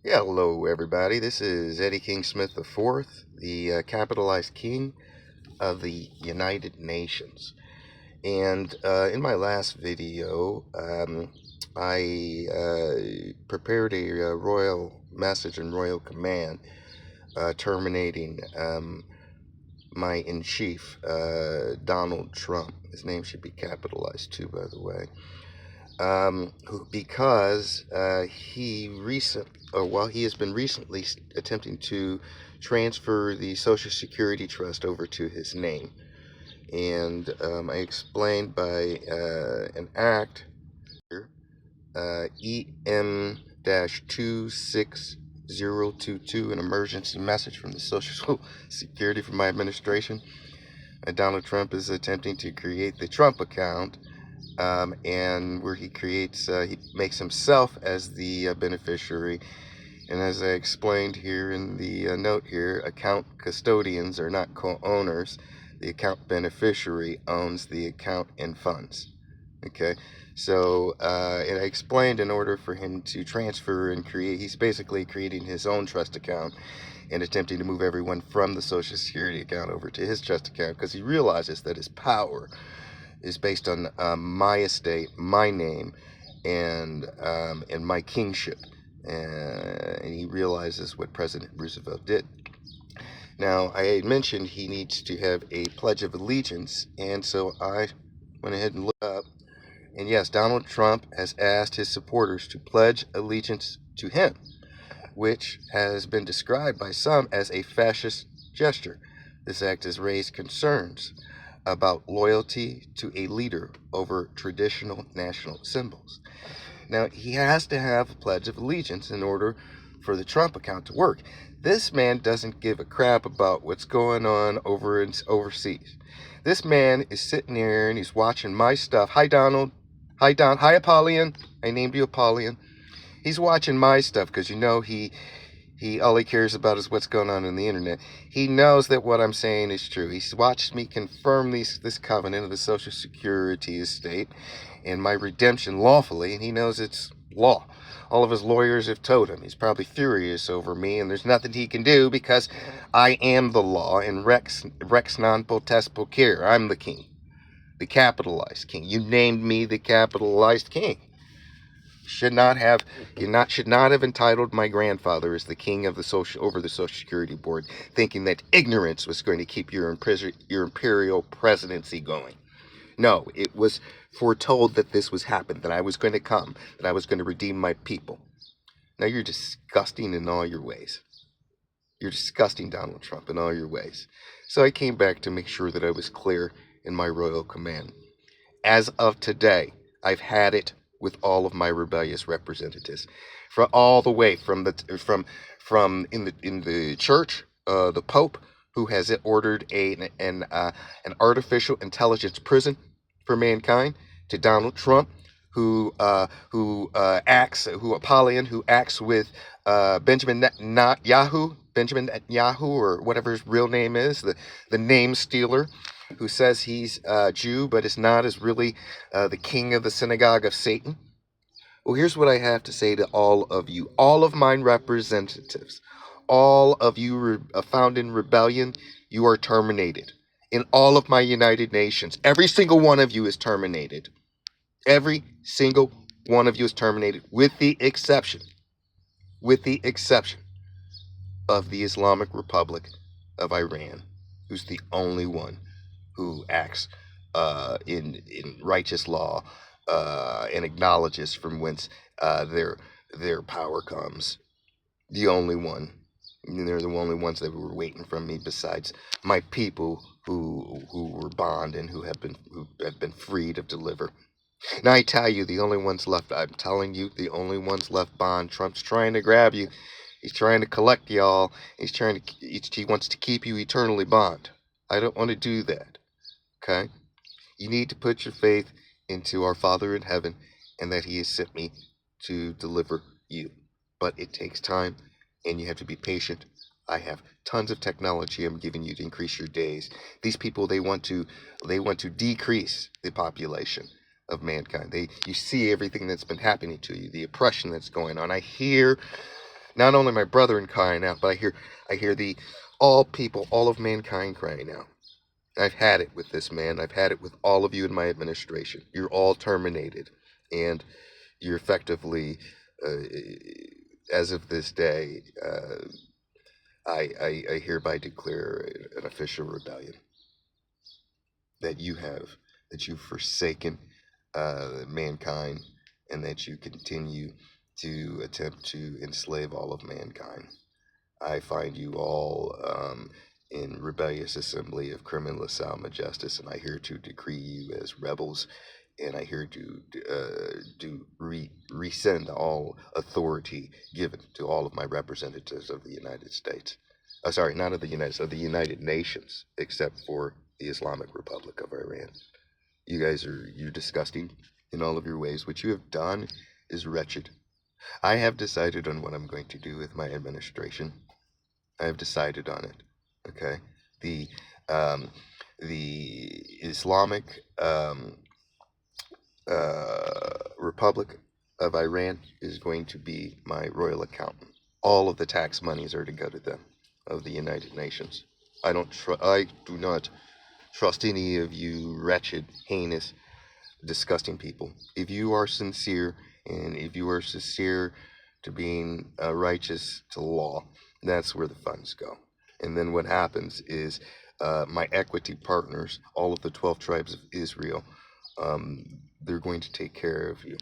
Yeah, hello everybody. This is Eddie King Smith IV, the capitalized king of the United Nations. And in my last video, I prepared a royal message and royal command terminating my in chief, Donald Trump. His name should be capitalized too, by the way. Because he has been recently attempting to transfer the Social Security Trust over to his name. And I explained by an act, EM-26022, an emergency message from the Social Security from my administration. Donald Trump is attempting to create the Trump account, and where he makes himself as the beneficiary. And as I explained here in the note here, account custodians are not co-owners. The account beneficiary owns the account and funds. Okay, so and I explained in order for him to transfer and create, he's basically creating his own trust account and attempting to move everyone from the Social Security account over to his trust account, because he realizes that his power is based on my estate, my name, and my kingship. And he realizes what President Roosevelt did. Now, I had mentioned he needs to have a Pledge of Allegiance, and so I went ahead and looked up. And yes, Donald Trump has asked his supporters to pledge allegiance to him, which has been described by some as a fascist gesture. This act has raised concerns about loyalty to a leader over traditional national symbols. Now, he has to have a Pledge of Allegiance in order for the Trump account to work. This man doesn't give a crap about what's going on overseas. This man is sitting there and he's watching my stuff. Hi, Donald. Hi, Don. Hi, Apollyon. I named you Apollyon. He's watching my stuff because he all he cares about is what's going on the internet. He knows that what I'm saying is true. He's watched me confirm this covenant of the Social Security estate and my redemption lawfully, and he knows it's law. All of his lawyers have told him. He's probably furious over me, and there's nothing he can do because I am the law, and Rex non potest procere. I'm the king, the capitalized king. You named me the capitalized king. Should not have entitled my grandfather as the king of the Social Security Board, thinking that ignorance was going to keep your imperial presidency going. No, it was foretold that this was happened, that I was going to come, that I was going to redeem my people. Now you're disgusting in all your ways. You're disgusting, Donald Trump, in all your ways. So I came back to make sure that I was clear in my royal command. As of today, I've had it with all of my rebellious representatives, from all the way from in the church, the Pope, who has ordered an artificial intelligence prison for mankind, to Donald Trump, who Apollyon, who acts with Benjamin Netanyahu, or whatever his real name is, the name stealer, who says he's Jew but is not, is really the king of the synagogue of Satan. Well, here's what I have to say to all of you, all of my representatives, all of you found in rebellion. You are terminated. In all of my United Nations, every single one of you is terminated. Every single one of you is terminated, with the exception of the Islamic Republic of Iran, who's the only one who acts in righteous law and acknowledges from whence their power comes. The only one. And they're the only ones that were waiting from me, besides my people who were bond and who have been freed of deliver. Now I tell you, the only ones left. I'm telling you, the only ones left bond. Trump's trying to grab you. He's trying to collect y'all. He wants to keep you eternally bond. I don't want to do that. Okay? You need to put your faith into our Father in heaven, and that He has sent me to deliver you. But it takes time, and you have to be patient. I have tons of technology I'm giving you to increase your days. These people, they want to decrease the population of mankind. You see everything that's been happening to you, the oppression that's going on. I hear Not only my brethren crying out, but I hear the all people, all of mankind crying out. I've had it with this man. I've had it with all of you in my administration. You're all terminated, and you're effectively, uh, as of this day, I hereby declare an official rebellion that you've forsaken mankind, and that you continue to attempt to enslave all of mankind. I find you all in rebellious assembly of Crimen Lassel Majestis, and I here to decree you as rebels, and I here to rescind all authority given to all of my representatives of the United States. Sorry, not of the United States, of the United Nations, except for the Islamic Republic of Iran. You're disgusting in all of your ways. What you have done is wretched. I have decided on what I'm going to do with my administration. I have decided on it. Okay, the um, the Islamic Republic of Iran is going to be my royal accountant. All of the tax monies are to go to them, of the United Nations. I do not trust any of you wretched, heinous, disgusting people. If you are sincere, and if you are sincere to being righteous to law, that's where the funds go. And then what happens is my equity partners, all of the 12 tribes of Israel, they're going to take care of you,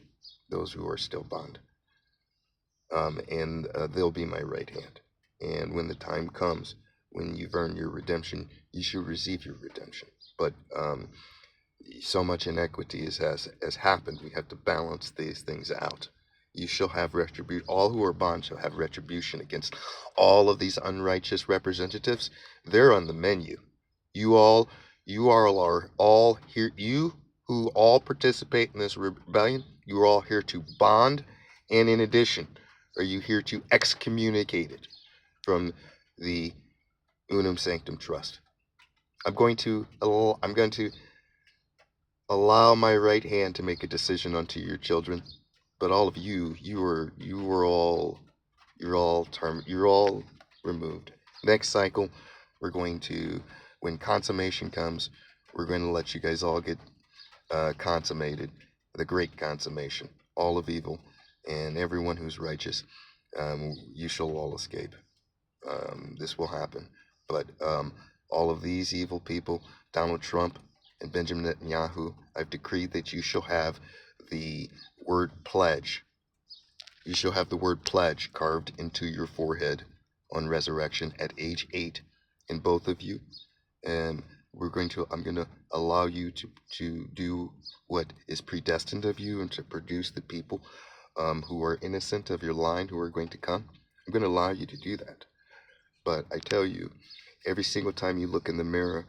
those who are still bound. And they'll be my right hand. And when the time comes, when you've earned your redemption, you shall receive your redemption. But so much inequity has happened. We have to balance these things out. You shall have retribution. All who are bond shall have retribution against all of these unrighteous representatives. They're on the menu. You all, you are all here. You who all participate in this rebellion, you are all here to bond, and in addition, are you here to excommunicated from the Unum Sanctum Trust. I'm going to allow my right hand to make a decision unto your children, but all of you, you're all removed. Next cycle, we're going to, when consummation comes, we're going to let you guys all get consummated, the great consummation, all of evil, and everyone who's righteous. You shall all escape. This will happen, but all of these evil people, Donald Trump and Benjamin Netanyahu, I've decreed that you shall have the word pledge. You shall have the word pledge carved into your forehead on resurrection at age 8, in both of you. And I'm going to allow you to do what is predestined of you, and to produce the people who are innocent of your line, who are going to come. I'm going to allow you to do that. But I tell you, every single time you look in the mirror,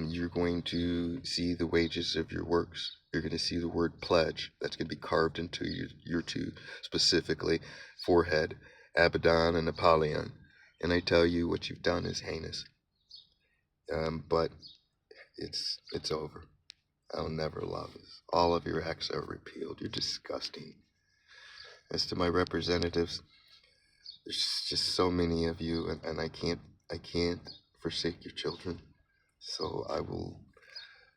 you're going to see the wages of your works. You're going to see the word pledge that's going to be carved into your two, specifically forehead, Abaddon and Apollyon. And I tell you, what you've done is heinous. But it's over. I'll never allow this. All of your acts are repealed. You're disgusting. As to my representatives, there's just so many of you, and I can't forsake your children. So I will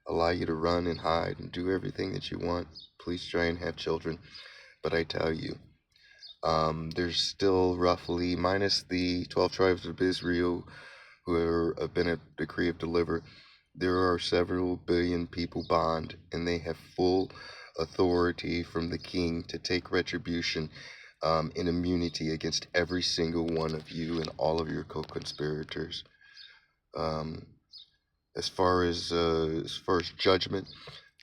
allow you to run and hide and do everything that you want. Please try and have children. But I tell you, there's still roughly, minus the 12 tribes of Israel who have been a decree of deliver, there are several billion people bond, and they have full authority from the king to take retribution in immunity against every single one of you and all of your co-conspirators. Um, as far as judgment,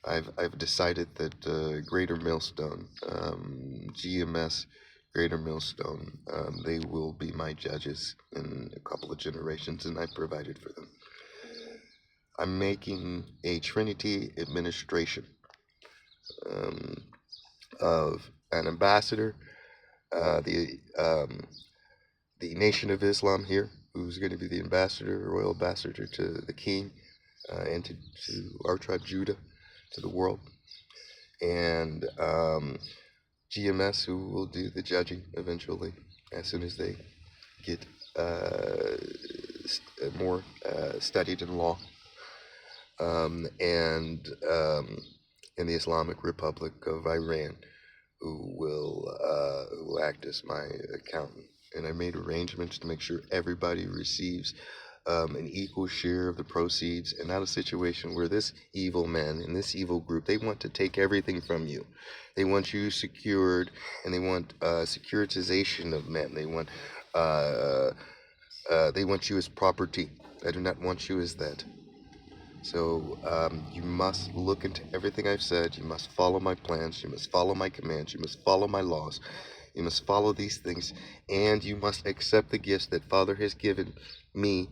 I've decided that Greater Millstone, GMS, Greater Millstone, they will be my judges in a couple of generations, and I provided for them. I'm making a Trinity administration of an ambassador, the Nation of Islam here, who's going to be the ambassador, royal ambassador to the king, and to our tribe Judah, to the world, and GMS, who will do the judging eventually. as soon as they get more studied in law, and in the Islamic Republic of Iran, who will act as my accountant. And I made arrangements to make sure everybody receives an equal share of the proceeds, and not a situation where this evil man and this evil group, they want to take everything from you. They want you secured, and they want securitization of men. They want you as property. I do not want you as that. So you must look into everything I've said. You must follow my plans. You must follow my commands. You must follow my laws. You must follow these things, and you must accept the gifts that Father has given me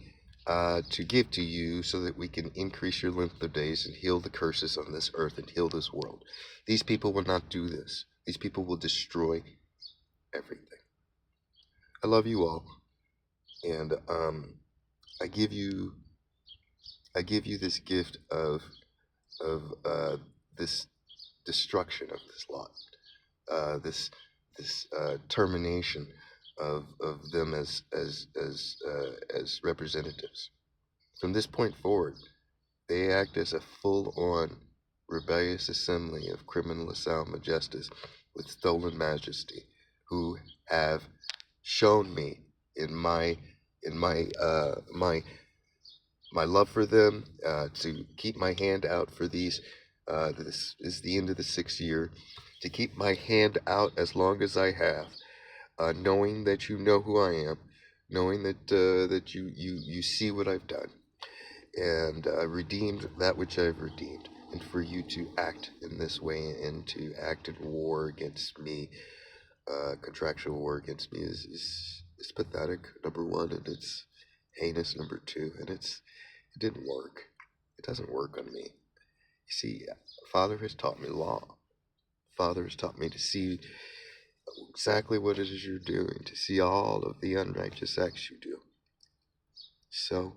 to give to you, so that we can increase your length of days and heal the curses on this earth and heal this world. These people will not do this. These people will destroy everything. I love you all, and I give you this gift of this destruction of this lot, this termination of them as representatives. From this point forward, they act as a full-on rebellious assembly of Crimen Lassel Majestis with stolen majesty, who have shown me in my love for them, to keep my hand out for these. This is the end of the 6th year. To keep my hand out as long as I have, knowing that you know who I am, knowing that you see what I've done, and redeemed that which I've redeemed, and for you to act in this way and to act in war against me, contractual war against me, is pathetic, number one, and it's heinous, number two, and it didn't work. It doesn't work on me. You see, Father has taught me law. Father has taught me to see exactly what it is you're doing, to see all of the unrighteous acts you do. So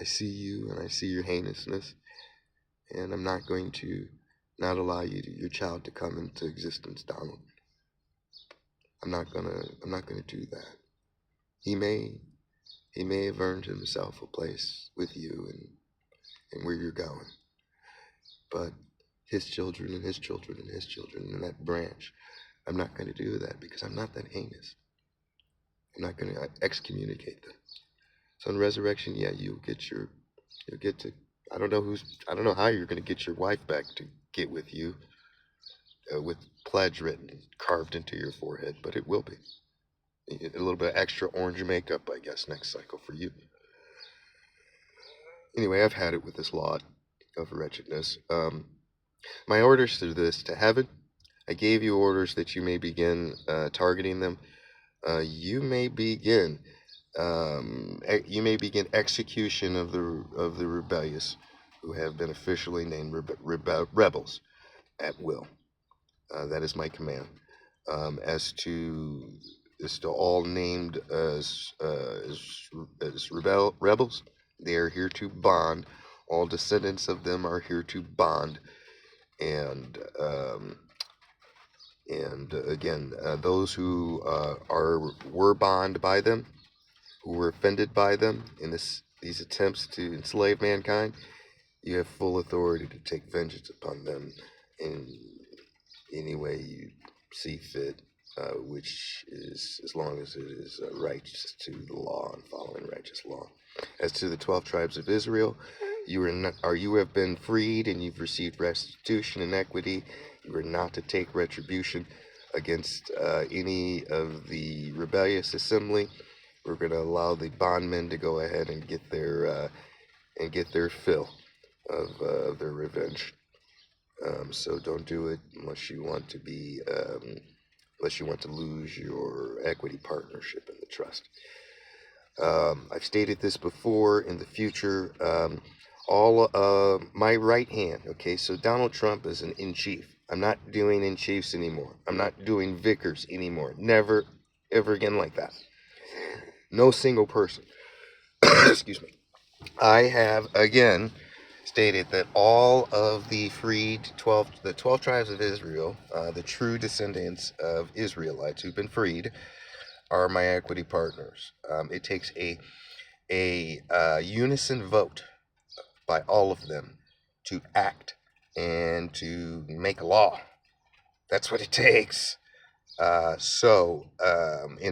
I see you, and I see your heinousness, and I'm not going to not allow your child to come into existence, Donald. I'm not gonna do that. He may have earned himself a place with you and where you're going, but his children and his children and his children in that branch, I'm not going to do that, because I'm not that heinous. I'm not going to excommunicate them. So in resurrection, yeah, you'll get to, I don't know how you're going to get your wife back to get with you, with pledge written, carved into your forehead, but it will be. A little bit of extra orange makeup, I guess, next cycle for you. Anyway, I've had it with this lot of wretchedness. My orders through this to heaven, I gave you orders that you may begin targeting them. You may begin execution of the rebellious, who have been officially named rebels at will. That is my command. As to all named as rebels, they are here to bond. All descendants of them are here to bond, and again, those who were bond by them, who were offended by them in these attempts to enslave mankind, you have full authority to take vengeance upon them in any way you see fit, which is as long as it is righteous to the law and following righteous law. As to the 12 tribes of Israel, you have been freed, and you've received restitution and equity. You are not to take retribution against any of the rebellious assembly. We're going to allow the bondmen to go ahead and get their fill of their revenge. So don't do it unless you want to lose your equity partnership in the trust. I've stated this before. In the future, all my right hand. Okay, so Donald Trump is an in-chief. I'm not doing in-chiefs anymore. I'm not doing vicars anymore. Never, ever again like that. No single person. Excuse me. I have again stated that all of the freed 12 tribes of Israel, the true descendants of Israelites who've been freed, are my equity partners. It takes a unison vote by all of them to act and to make law. That's what it takes. In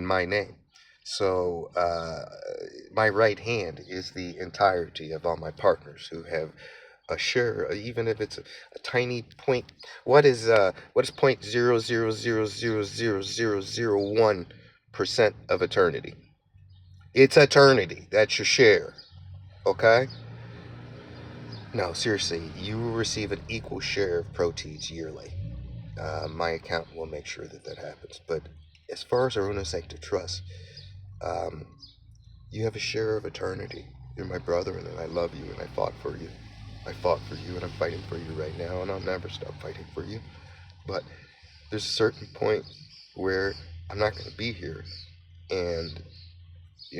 my name. So, my right hand is the entirety of all my partners who have a share, even if it's a tiny point. What is 0.00000001% of eternity? It's eternity. That's your share. Okay? No, seriously, you will receive an equal share of proceeds yearly. My accountant will make sure that that happens. But as far as our Unum Sanctum Trust, um, you have a share of eternity. You're my brother, and I love you, and I fought for you. I fought for you, and I'm fighting for you right now, and I'll never stop fighting for you. But there's a certain point where I'm not going to be here, and